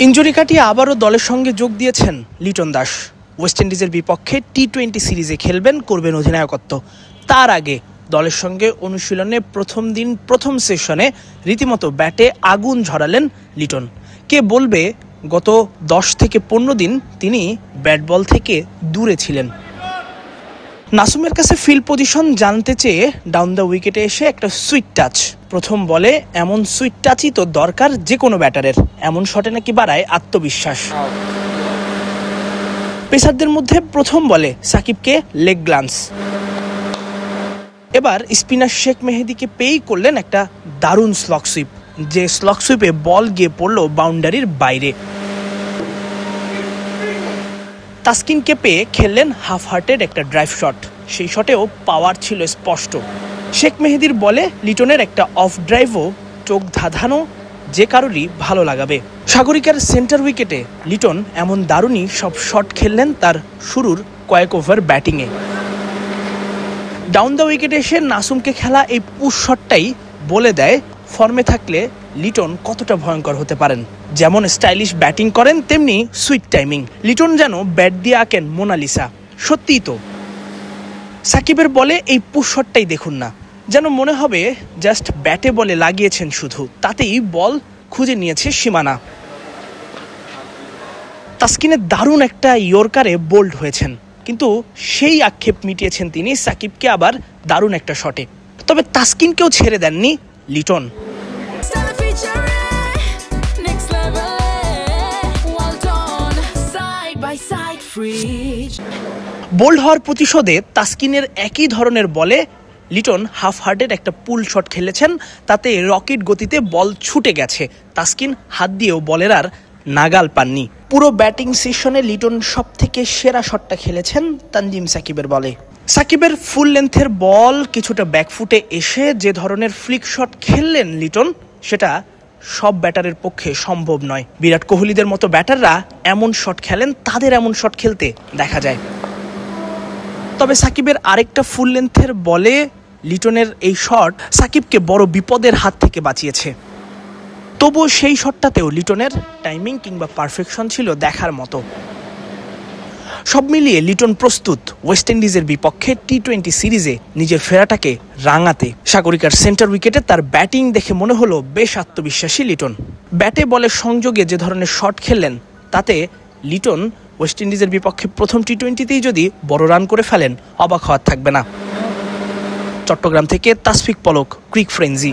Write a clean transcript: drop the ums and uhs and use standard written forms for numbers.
Injury কাটিয়ে আবারও দলের সঙ্গে যোগ দিয়েছেন লিটন দাস। ওয়েস্ট ইন্ডিজের বিপক্ষে টি-20 সিরিজে খেলবেন, করবেন অধিনায়কত্ব। তার আগে দলের সঙ্গে অনুশীলনে প্রথম দিন প্রথম সেশনে রীতিমতো ব্যাটে আগুন ঝরালেন লিটন। কে বলবে গত 10 থেকে 15 দিন তিনি ব্যাট বল থেকে দূরে ছিলেন। নাসুমের কাছে ফিল্ড পজিশন জানতে চেয়ে ডাউন দ্য উইকেটে এসে একটা সুইট টাচ। প্রথম বলে এমন সুইট টাচই তো দরকার যে কোনো ব্যাটারের, এমন শটে নাকি বাড়ায় আত্মবিশ্বাস। পেসারদের মধ্যে প্রথম বলে সাকিবকে লেগ গ্লান্স। এবার স্পিনার শেখ মেহেদীকে পেয়েই করলেন একটা দারুণ স্লগ সুইপ, যে স্লগ সুইপে বল গিয়ে পড়ল বাউন্ডারির বাইরে। তাসকিনকে পেয়ে খেললেন হাফ হার্টেড একটা ড্রাইভ শট, সেই শটেও পাওয়ার ছিল স্পষ্ট। শেখ মেহেদীর বলে লিটনের একটা অফ ড্রাইভও চোখ ধাঁধানো, যে কারোরই ভালো লাগাবে। সাগরিকার সেন্টার উইকেটে লিটন এমন দারুণই সব শট খেললেন তার শুরুর কয়েক ওভার ব্যাটিংয়ে। ডাউন দ্য উইকেটে এসে নাসুমকে খেলা এই পুশ শটটাই বলে দেয় ফর্মে থাকলে লিটন কতটা ভয়ঙ্কর হতে পারেন। যেমন স্টাইলিশ ব্যাটিং করেন, তেমনি সুইট টাইমিং। লিটন যেন ব্যাট দিয়ে আঁকেন মোনালিসা। সত্যিই তো। সাকিবের বলে এই পুশ শটটাই দেখুন না, যেন মনে হবে জাস্ট ব্যাটে বলে লাগিয়েছেন শুধু, তাতেই বল খুঁজে নিয়েছে সীমানা। তাসকিনের দারুণ একটা ইয়র্কারে বোল্ড হয়েছেন, কিন্তু সেই আক্ষেপ মিটিয়েছেন তিনি সাকিবকে আবার দারুণ একটা শটে। তবে তাসকিনকেও ছেড়ে দেননি লিটন। বোল্ড হওয়ার প্রতিশোধে তাসকিনের একই ধরনের বলে লিটন হাফ হার্টেড একটা পুল শট খেলেছেন, তাতে রকেট গতিতে বল ছুটে গেছে। তাসকিন হাত দিয়েও বলের আর নাগাল পাননি। পুরো ব্যাটিং সেশনে লিটন সব থেকে সেরা শটটা খেলেছেন তানজিম সাকিবের বলে। সাকিবের ফুল লেন্থের বল কিছুটা ব্যাকফুটে এসে যে ধরনের ফ্লিক শট খেললেন লিটন, সেটা সব ব্যাটারের পক্ষে সম্ভব নয়। বিরাট কোহলিদের মতো ব্যাটাররা এমন শট খেলেন, তাদের এমন শট খেলতে দেখা যায়। তবে সাকিবের আরেকটা ফুল লেন্থের বলে লিটনের এই শট সাকিবকে বড় বিপদের হাত থেকে বাঁচিয়েছে। তবুও সেই শটটাতেও লিটনের টাইমিং কিংবা পারফেকশন ছিল দেখার মতো। সব মিলিয়ে লিটন প্রস্তুত ওয়েস্ট ইন্ডিজের বিপক্ষে টি-20 সিরিজে নিজের ফেরাটাকে রাঙাতে। সাগরিকার সেন্টার উইকেটে তার ব্যাটিং দেখে মনে হলো বেশ আত্মবিশ্বাসী লিটন। ব্যাটে বলের সংযোগে যে ধরনের শট খেললেন, তাতে লিটন ওয়েস্ট ইন্ডিজের বিপক্ষে প্রথম টি-20তেই যদি বড় রান করে ফেলেন, অবাক হওয়ার থাকবে না। চট্টগ্রাম থেকে তাসফিক পলক, ক্রিক ফ্রেঞ্জি।